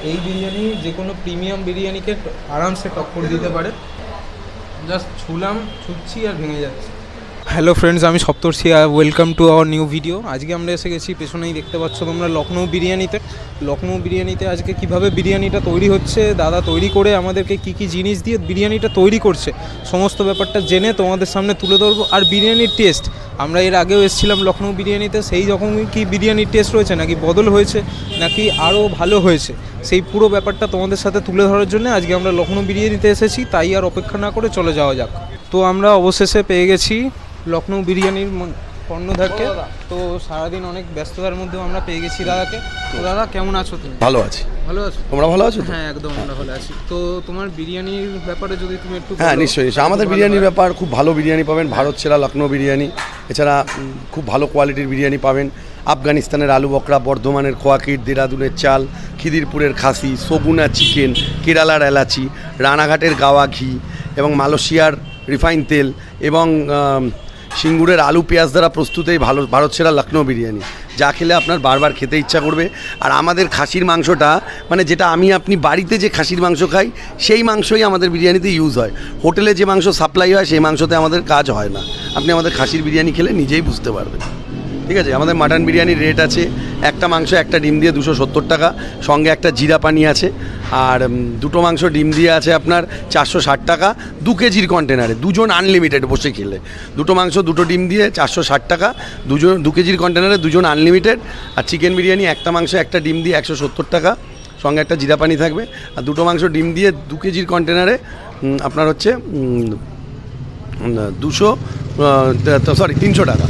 এই বিরিয়ানি যে কোনো প্রিমিয়াম বিরিয়ানিকে আরামসে টক্কর দিতে পারে। জাস্ট ছুচ্ছি আর ভেঙে যাচ্ছে। হ্যালো ফ্রেন্ডস, আমি Saptarshi, welcome to our new video. আজকে আমরা এসে গেছি, পেছনেই দেখতে পাচ্ছ তোমরা, লখনৌ বিরিয়ানিতে আজকে কিভাবে বিরিয়ানিটা তৈরি হচ্ছে, দাদা তৈরি করে আমাদেরকে কি কি জিনিস দিয়ে বিরিয়ানিটা তৈরি করছে, সমস্ত ব্যাপারটা জেনে তোমাদের সামনে তুলে ধরবো। আর বিরিয়ানির টেস্ট, আমরা এর আগেও এসেছিলাম লখনৌ বিরিয়ানিতে, সেই রকমই কি বিরিয়ানির টেস্ট রয়েছে, নাকি বদল হয়েছে, নাকি আরও ভালো হয়েছে, সেই পুরো ব্যাপারটা তোমাদের সাথে তুলে ধরার জন্য আজকে আমরা লখনৌ বিরিয়ানিতে এসেছি। তাই আর অপেক্ষা না করে চলে যাওয়া যাক। তো আমরা অবশেষে পেয়ে গেছি লখনৌ বিরিয়ানির কর্ণধারকে। তো সারাদিন অনেক ব্যস্ততার মধ্যেও আমরা পেয়ে গেছি দাদাকে। তো দাদা, কেমন আছো তুমি? ভালো আছি। ভালো আছো? তোমরা ভালো আছো? হ্যাঁ, একদম আমরা ভালো আছি। তো তোমার বিরিয়ানির ব্যাপারে যদি তুমি একটু হ্যাঁ, নিশ্চয়ই। আমাদের বিরিয়ানির ব্যাপার, খুব ভালো বিরিয়ানি পাবেন, ভারত সেরা লখনৌ বিরিয়ানি। এছাড়া খুব ভালো কোয়ালিটির বিরিয়ানি পাবেন। আফগানিস্তানের আলু বকরা, বর্ধমানের খোয়াকির, দেরাদুনের চাল, খিদিরপুরের খাসি, সগুনা চিকেন, কেরালার এলাচি, রানাঘাটের গাওয়া ঘি এবং মালয়েশিয়ার রিফাইন তেল এবং সিঙ্গুরের আলু পেঁয়াজ দ্বারা প্রস্তুত এই ভারত সেরা লখনৌ বিরিয়ানি, যা খেলে আপনার বারবার খেতে ইচ্ছা করবে। আর আমাদের খাসির মাংসটা, মানে যেটা আপনি বাড়িতে যে খাসির মাংস খাই, সেই মাংসই আমাদের বিরিয়ানিতে ইউজ হয়। হোটেলে যে মাংস সাপ্লাই হয় সেই মাংসতে আমাদের কাজ হয় না। আপনি আমাদের খাসির বিরিয়ানি খেলে নিজেই বুঝতে পারবেন। ঠিক আছে? আমাদের মাটন বিরিয়ানির রেট আছে, একটা মাংস একটা ডিম দিয়ে 270 টাকা, সঙ্গে একটা জিরা পানি আছে। আর দুটো মাংস ডিম দিয়ে আছে আপনার 460 টাকা, 2 কেজির কন্টেনারে, দুজন আনলিমিটেড বসে খেলে। দুটো মাংস দুটো ডিম দিয়ে 460 টাকা, 2 কেজির কন্টেনারে দুজন আনলিমিটেড। আর চিকেন বিরিয়ানি একটা মাংস একটা ডিম দিয়ে 170 টাকা, সঙ্গে একটা জিরা পানি থাকবে। আর দুটো মাংস ডিম দিয়ে 2 কেজির কন্টেনারে আপনার হচ্ছে 300 টাকা,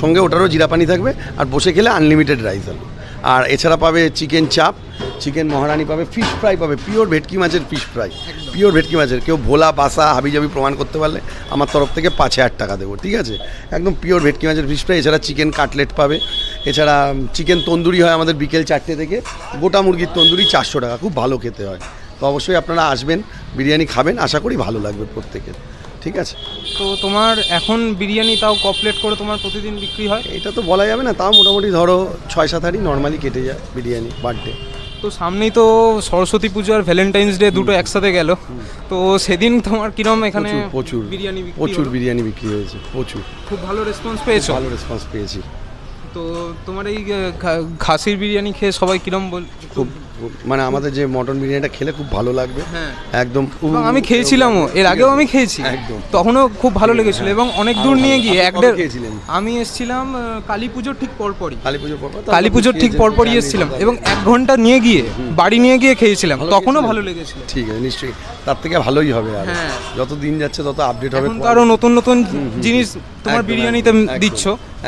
সঙ্গে ওটারও জিরা পানি থাকবে। আর বসে খেলে আনলিমিটেড রাইস আলু। আর এছাড়া পাবে চিকেন চাপ, চিকেন মহারানি পাবে, ফিশ ফ্রাই পাবে, পিওর ভেটকি মাছের ফিশ ফ্রাই, পিওর ভেটকি মাছের। কেউ ভোলা বাসা হাবিজাবি প্রমাণ করতে পারলে আমার তরফ থেকে 5,000 টাকা দেবো। ঠিক আছে? একদম পিওর ভেটকি মাছের ফিশ ফ্রাই। এছাড়া চিকেন কাটলেট পাবে। এছাড়া চিকেন তন্দুরি হয় আমাদের বিকেল 4টে থেকে, গোটা মুরগির তন্দুরি 400 টাকা, খুব ভালো খেতে হয়। তো অবশ্যই আপনারা আসবেন, বিরিয়ানি খাবেন, আশা করি ভালো লাগবে প্রত্যেকের। ঠিক আছে? তো তোমার এখন বিরিয়ানি তাও কমপ্লিট করে তোমার প্রতিদিন বিক্রি হয়? এটা তো বলা যাবে না, তাও মোটামুটি ধরো 6-7 হাঁড়ি নর্মালি কেটে যায় বিরিয়ানি পার ডে। তো সামনেই তো সরস্বতী পুজো আর ভ্যালেন্টাইন্স ডে, দুটো একসাথে গেল। তো সেদিন তোমার কিরম এখানে প্রচুর বিরিয়ানি বিক্রি হয়েছে, প্রচুর। খুব ভালো রেসপন্স পেয়েছো? ভালো রেসপন্স পেয়েছি। তো তোমার এই খাসির বিরিয়ানি খেয়ে সবাই কিরম খুব, মানে আমাদের যে মটন বিরিয়ানিটা খেলে খুব ভালো লাগবে। হ্যাঁ, একদম। আমি খেয়েছিলামও, এর আগেও আমি খেয়েছি, একদম, তখনও খুব ভালো লেগেছিল। এবং অনেক দূর নিয়ে গিয়ে আমি এসেছিলাম কালী পুজোর ঠিক পরপরই, কালী পুজোর ঠিক পরপরই এসেছিলাম, এবং 1 ঘন্টা নিয়ে গিয়ে বাড়ি নিয়ে গিয়ে খেয়েছিলাম, তখনও ভালো লেগেছিল। ঠিক আছে, নিশ্চয়ই তার থেকে ভালোই হবে। আর যত দিন যাচ্ছে তত আপডেট হবে, আরও নতুন নতুন জিনিস তোমার বিরিয়ানিতে দিচ্ছ,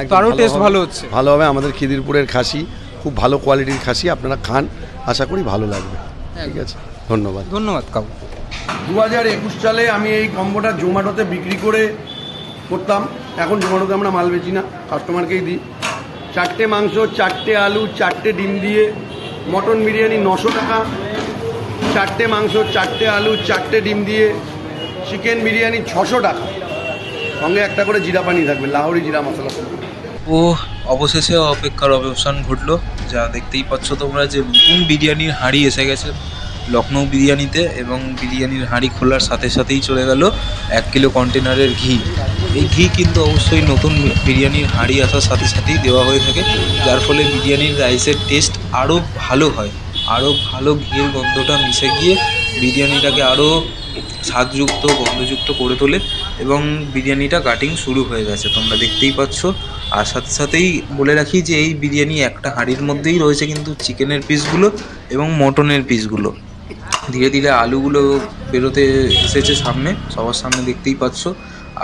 তো আরও টেস্ট ভালো হচ্ছে, ভালো হবে। আমাদের খিদিরপুরের খাসি খুব ভালো কোয়ালিটির খাসি, আপনারা খান, আশা করি ভালো লাগবে। ঠিক আছে, ধন্যবাদ। ধন্যবাদ কাকু। 2021 সালে আমি এই কম্বোটা জোম্যাটোতে বিক্রি করতাম। এখন জোম্যাটোতে আমরা মাল বেচি না, কাস্টমারকেই দিই। 4টে মাংস, 4টে আলু, 4টে ডিম দিয়ে মটন বিরিয়ানি 900 টাকা। 4টে মাংস, 4টে আলু, 4টে ডিম দিয়ে চিকেন বিরিয়ানি 600 টাকা, সঙ্গে একটা করে জিরা পানি থাকবে, লাহোরি জিরা মশলা। ও অবশেষে অপেক্ষার অবসান ঘটলো। যা দেখতেই পাচ্ছ তোমরা, যে নতুন বিরিয়ানির হাঁড়ি এসে গেছে লখনৌ বিরিয়ানিতে, এবং বিরিয়ানির হাঁড়ি খোলার সাথে সাথেই চলে গেল 1 কিলো কন্টেনারের ঘি। এই ঘি কিন্তু অবশ্যই নতুন বিরিয়ানির হাঁড়ি আসার সাথে সাথেই দেওয়া হয়ে থাকে, যার ফলে বিরিয়ানির রাইসের টেস্ট আরও ভালো হয়, আরও ভালো ঘিয়ের গন্ধটা মিশে গিয়ে বিরিয়ানিটাকে আরও স্বাদযুক্ত, গন্ধযুক্ত করে তোলে, এবং বিরিয়ানিটা কাটিং শুরু হয়ে গেছে, তোমরা দেখতেই পাচ্ছ। আর সাথে সাথেই বলে রাখি যে এই বিরিয়ানি একটা হাঁড়ির মধ্যেই রয়েছে কিন্তু চিকেনের পিসগুলো এবং মটনের পিসগুলো। ধীরে ধীরে আলুগুলো বেরোতে এসেছে সামনে, সবার সামনে দেখতেই পাচ্ছ।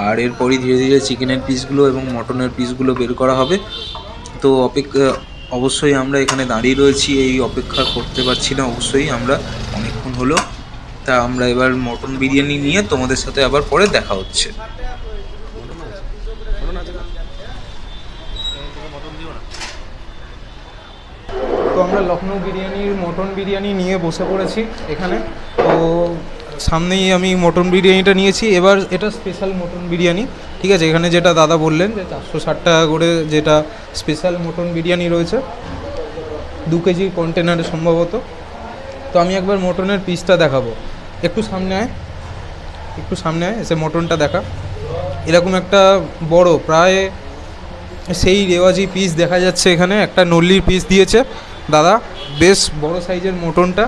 আর এরপরই ধীরে ধীরে চিকেনের পিসগুলো এবং মটনের পিসগুলো বের করা হবে। তো অবশ্যই আমরা এখানে দাঁড়িয়ে রয়েছি, এই অপেক্ষা করতে পারছি না, অবশ্যই আমরা অনেকক্ষণ হলো। তা আমরা এবার মটন বিরিয়ানি নিয়ে তোমাদের সাথে আবার পরে দেখা হচ্ছে। তো আমরা লখনৌ বিরিয়ানির মটন বিরিয়ানি নিয়ে বসে পড়েছি এখানে। তো সামনেই আমি মটন বিরিয়ানিটা নিয়েছি, এবার এটা স্পেশাল মটন বিরিয়ানি। ঠিক আছে? এখানে যেটা দাদা বললেন যে 460 টাকা করে যেটা স্পেশাল মটন বিরিয়ানি রয়েছে, 2 কেজির কন্টেনারে সম্ভবত। তো আমি একবার মটনের পিসটা দেখাবো। একটু সামনে আয়, একটু সামনে আয়, এসে মটনটা দেখা। এরকম একটা বড় প্রায় সেই রেওয়াজি পিস দেখা যাচ্ছে এখানে, একটা নল্লির পিস দিয়েছে দাদা, বেশ বড় সাইজের মটনটা।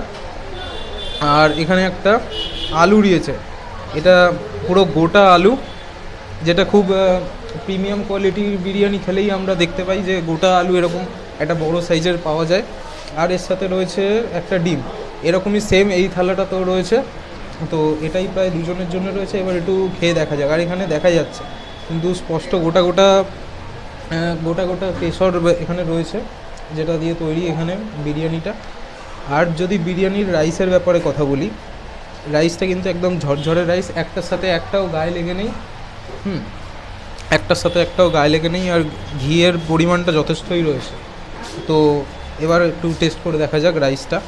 আর এখানে একটা আলু দিয়েছে, এটা পুরো গোটা আলু, যেটা খুব প্রিমিয়াম কোয়ালিটির বিরিয়ানি খেলেই আমরা দেখতে পাই যে গোটা আলু এরকম একটা বড় সাইজের পাওয়া যায়। আর এর সাথে রয়েছে একটা ডিম, এরকমই সেম এই থালাটাতেও রয়েছে। তো এটাই প্রায় দুজনের জন্য রয়েছে। এবার একটু খেয়ে দেখা যাক। আর এখানে দেখা যাচ্ছে কিন্তু স্পষ্ট গোটা গোটা গোটা গোটা কেশর এখানে রয়েছে, যেটা দিয়ে তৈরি এখানে বিরিয়ানিটা। আর যদি বিরিয়ানির রাইসের ব্যাপারে কথা বলি, রাইসটা কিন্তু একদম ঝরঝরে রাইস, একটার সাথে একটাও গায়ে লেগে নেই। একটার সাথে একটাও গায়ে লেগে নেই। আর ঘিয়ের পরিমাণটা যথেষ্টই রয়েছে। তো এবার একটু টেস্ট করে দেখা যাক রাইসটা।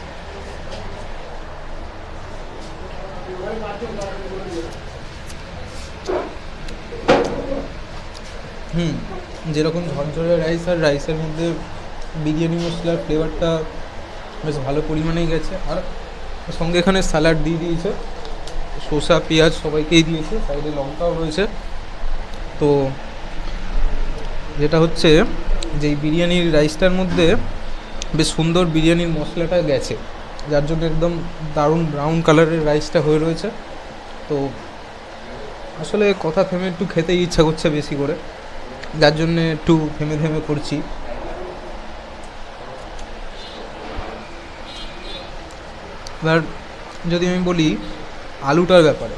যেরকম ঝরঝরে রাইস, আর রাইসের মধ্যে বিরিয়ানি মশলার ফ্লেভারটা বেশ ভালো পরিমাণেই গেছে। আর সঙ্গে এখানে স্যালাড দিয়ে দিয়েছে, শসা পেঁয়াজ সবাইকেই দিয়েছে, সাইডে লঙ্কাও রয়েছে। তো যেটা হচ্ছে যে এই বিরিয়ানির রাইসটার মধ্যে বেশ সুন্দর বিরিয়ানির মশলাটা গেছে, যার জন্য একদম দারুণ ব্রাউন কালারের রাইসটা হয়ে রয়েছে। তো আসলে কথা থেমে একটু খেতেই ইচ্ছা করছে বেশি করে, যার জন্যে একটু থেমে থেমে করছি। এবার যদি আমি বলি আলুটার ব্যাপারে,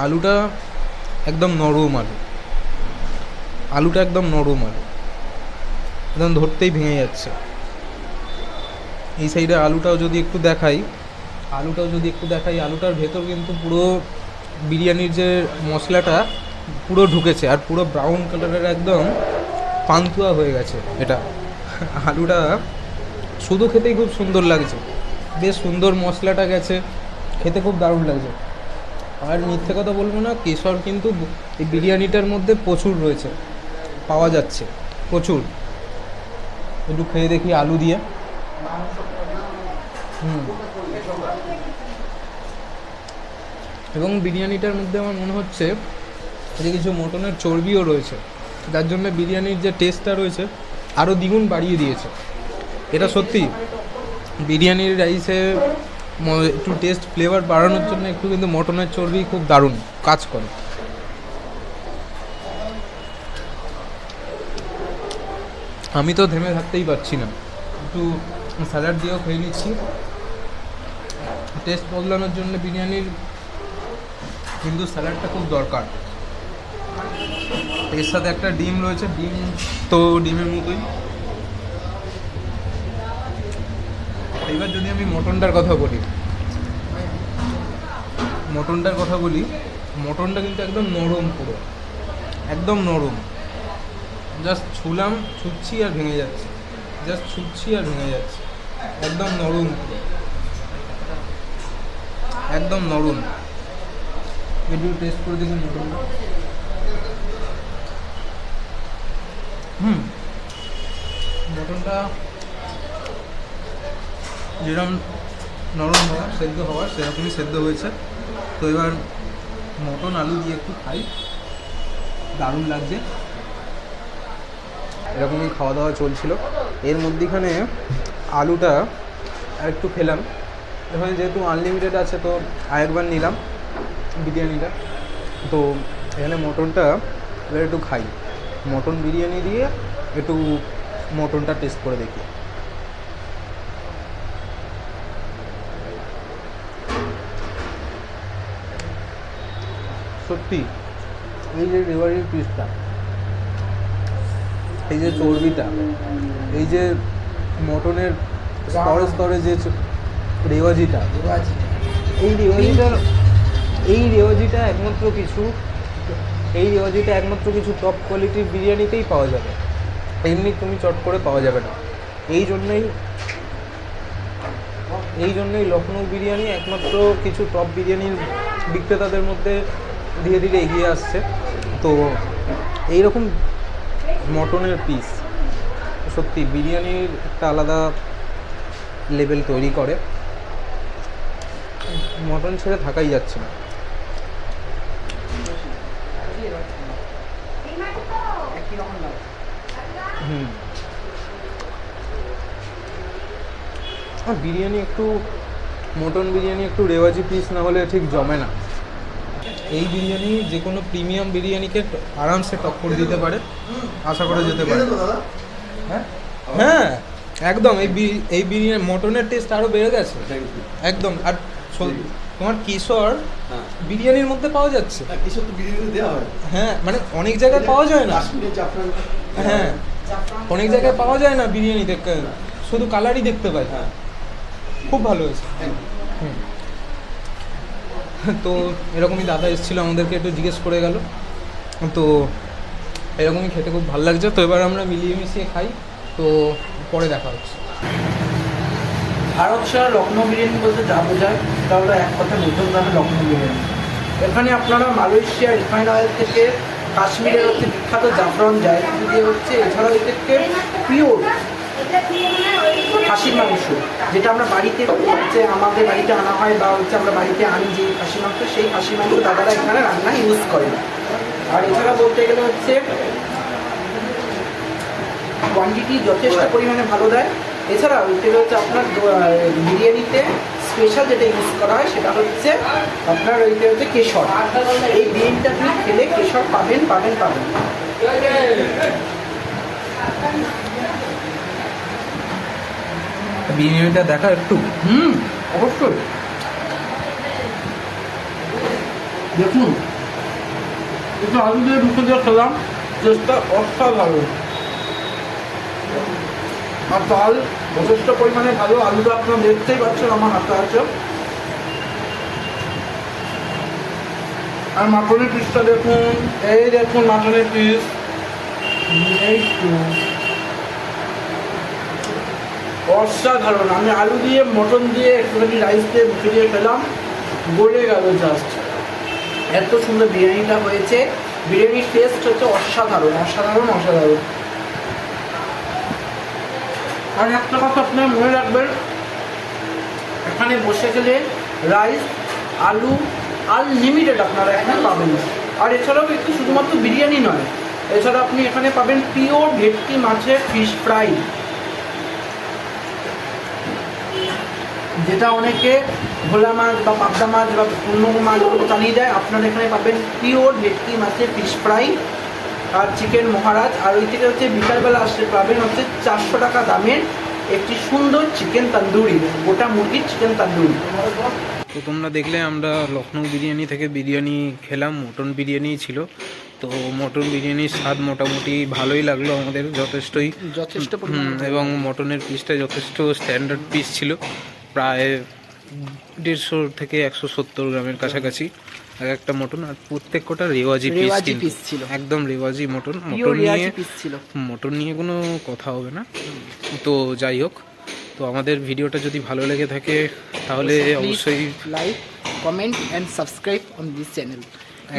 আলুটা একদম নরম আলু, আলুটা একদম নরম আলু, একদম ধরতেই ভেঙে যাচ্ছে। এই সাইডে আলুটাও যদি একটু দেখাই, আলুটার ভেতর কিন্তু পুরো বিরিয়ানির যে মশলাটা পুরো ঢুকেছে, আর পুরো ব্রাউন কালারের একদম পান্তুয়া হয়ে গেছে এটা। আলুটা শুধু খেতেই খুব সুন্দর লাগছে, বেশ সুন্দর মশলাটা গেছে, খেতে খুব দারুণ লাগছে। আর মিথ্যে কথা বলবো না, কেশর কিন্তু এই বিরিয়ানিটার মধ্যে প্রচুর রয়েছে, পাওয়া যাচ্ছে প্রচুর। একটু খেয়ে দেখি আলু দিয়ে। এবং বিরিয়ানিটার মধ্যে আমার মনে হচ্ছে যে কিছু মটনের চর্বিও রয়েছে, যার জন্য বিরিয়ানির যে টেস্টটা রয়েছে আরও দ্বিগুণ বাড়িয়ে দিয়েছে। এটা সত্যি বিরিয়ানির রাইসে একটু টেস্ট ফ্লেভার বাড়ানোর জন্য একটু কিন্তু মটনের চর্বি খুব দারুণ কাজ করে। আমি তো থেমে থাকতেই পারছি না, একটু স্যালাড দিয়েও খেয়ে নিচ্ছি টেস্ট বদলানোর জন্য। বিরিয়ানির কিন্তু স্যালাডটা খুব দরকার। এর সাথে একটা ডিম রয়েছে, ডিম তো ডিমের মতোই। এবার যদি আমি মটনটার কথা বলি, মটনটা কিন্তু একদম নরম, পুরো একদম নরম। জাস্ট ছুঁচ্ছি আর ভেঙে যাচ্ছে, একদম নরম, একদম নরম। একটু টেস্ট করে দেখুন মটনটা। মটনটা যেরকম নরম হওয়ার সেদ্ধ হওয়ার সেরকমই সেদ্ধ হয়েছে। তো এবার মটন আলু দিয়ে একটু খাই, দারুণ লাগছে। এরকমই খাওয়া দাওয়া চলছিল, এর মধ্যেখানে আলুটা আর একটু খেলাম। এখানে যেহেতু আনলিমিটেড আছে তো আরেকবার নিলাম বিরিয়ানিটা। তো এখানে মটনটা এবার একটু খাই, মটন বিরিয়ানি দিয়ে একটু মটনটা টেস্ট করে দেখি। সত্যি এই যে রেওয়ারির পিসটা, এই যে চর্বিটা, এই যে মটনের স্তরে স্তরে যে রেওয়াজিটা, এই রেওয়াজিটা একমাত্র কিছু টপ কোয়ালিটির বিরিয়ানিতেই পাওয়া যাবে, এমনি তুমি চট করে পাওয়া যাবে না। এই জন্যই লখনৌ বিরিয়ানি একমাত্র কিছু টপ বিরিয়ানির বিক্রেতাদের মধ্যে ধীরে ধীরে এগিয়ে আসছে। তো এইরকম মটনের পিস সত্যি বিরিয়ানির একটা আলাদা লেভেল তৈরি করে। মটন ছেড়ে থাকাই যাচ্ছে না। হুম, আর বিরিয়ানি একটু, মটন বিরিয়ানি একটু রেওয়াজি পিস না হলে ঠিক জমে না। এই বিরিয়ানি যে কোনো প্রিমিয়াম বিরিয়ানিকে আরামসে টক্কর দিতে পারে, আশা করা যেতে পারে। হ্যাঁ হ্যাঁ, একদম। এই বিরিয়ানি মটনের টেস্ট আরও বেড়ে গেছে একদম। আর তোমার কিশোর বিরিয়ানির মধ্যে পাওয়া যাচ্ছে। কিশোর তো বিরিয়ানি দেওয়া হয়। হ্যাঁ, মানে অনেক জায়গায় পাওয়া যায় না। হ্যাঁ, অনেক জায়গায় পাওয়া যায় না বিরিয়ানি, শুধু কালারই দেখতে পাই। হ্যাঁ, খুব ভালো হয়েছে। হুম, তো এরকমই দাদা এসেছিলো, আমাদেরকে একটু জিজ্ঞেস করে গেল। তো এরকমই খেতে খুব ভালো লাগছে। তো এবার আমরা মিলিয়ে মিশিয়ে খাই। তো পরে দেখা হচ্ছে। ভারত ছাড়া লখনৌ বিরিয়ানি বলতে যা বোঝায় সেটা হলো এক কথা নতুন দামে লখনৌ বিরিয়ানি। এখানে আপনারা মালয়েশিয়া রিফাইন্ড অয়েল থেকে কাশ্মীরের হচ্ছে বিখ্যাত জাফরান জায়ফল দিয়ে হচ্ছে, এছাড়াও এদেরকে পিওর খাসির মাংস, যেটা আমরা বাড়িতে হচ্ছে আমাদের বাড়িতে আনা হয় বা হচ্ছে আমরা বাড়িতে আনি যে খাসি মাংস, সেই খাসি মাংস দাদারা এখানে রান্না ইউজ করে। আর এছাড়া বলতে গেলে হচ্ছে কোয়ান্টিটি যথেষ্ট পরিমাণে ভালো দেয়। এছাড়া ওইটা হচ্ছে আপনার বিরিয়ানিতে স্পেশাল যেটা ইউজ করা হয় সেটা হচ্ছে আপনার ওইটা হচ্ছে কেশর। এই বিরিয়ানিটা আপনি খেলে কেশর পাবেন পাবেন পাবেন। বিরিয়ানিটা দেখা একটু। অবশ্যই দেখুন, একটু আলু দিয়ে ঢুকে দিয়ে খেলাম, টেস্টটা অসাধারণ। আর চাল যথেষ্ট পরিমাণে ভালো। আলুটা আপনারা দেখতেই পাচ্ছেন আমার হাতে আছে। আর মাটনের পিসটা দেখুন, এই দেখুন মাটনের পিস, এই তো অসাধারণ। আমি আলু দিয়ে মটন দিয়ে একটুখানি রাইস দিয়ে মুখে দিয়ে খেলাম, গলে গেল জাস্ট। এত সুন্দর বিরিয়ানিটা হয়েছে। বিরিয়ানির টেস্ট হচ্ছে অসাধারণ অসাধারণ অসাধারণ। আর একটা কথা আপনারা মনে রাখবেন, এখানে বসে গেলে রাইস আলু আনলিমিটেড আপনারা এখানে পাবেন। আর এছাড়াও একটু শুধুমাত্র বিরিয়ানি নয়, এছাড়া আপনি এখানে পাবেন পিওর ভেটকি মাছের ফিশ ফ্রাই, যেটা অনেকে ভোলা মাছ বা পাবদা মাছ বা অন্য মাছগুলো চালিয়ে দেয়। আপনারা এখানে পাবেন পিওর ভেটকি মাছের ফিশ ফ্রাই আর চিকেন মহারাজ। আর ওই থেকে হচ্ছে বিকালবেলা আসতে পাবেন হচ্ছে 400 টাকা দামের একটি সুন্দর চিকেন তন্দুরি, গোটা মুরগির চিকেন তন্দুরি। তো তোমরা দেখলে আমরা লখনৌ বিরিয়ানি থেকে বিরিয়ানি খেলাম, মটন বিরিয়ানি ছিল। তো মটন বিরিয়ানির স্বাদ মোটামুটি ভালোই লাগলো আমাদের, যথেষ্ট এবং মটনের পিসটা যথেষ্ট স্ট্যান্ডার্ড পিস ছিল, প্রায় 150 থেকে 170 গ্রামের কাছাকাছি এক একটা মটন। আর প্রত্যেক কটা রেওয়াজি পিস ছিল, একদম রেওয়াজি মটন। মটন নিয়ে কোনো কথা হবে না। তো যাই হোক, তো আমাদের ভিডিওটা যদি ভালো লেগে থাকে তাহলে অবশ্যই like, comment and subscribe on this channel.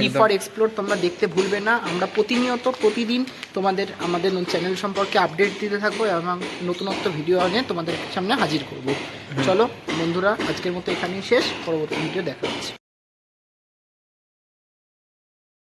E for explore তোমরা দেখতে ভুলবে না। আমরা প্রতিদিন তোমাদের আমাদের চ্যানেল সম্পর্কে আপডেট দিতে থাকবো এবং নতুনত্ব ভিডিও আনে তোমাদের সামনে হাজির করব। চলো বন্ধুরা, আজকের মতো এখানেই শেষ, পরবর্তী ভিডিও দেখা হচ্ছে।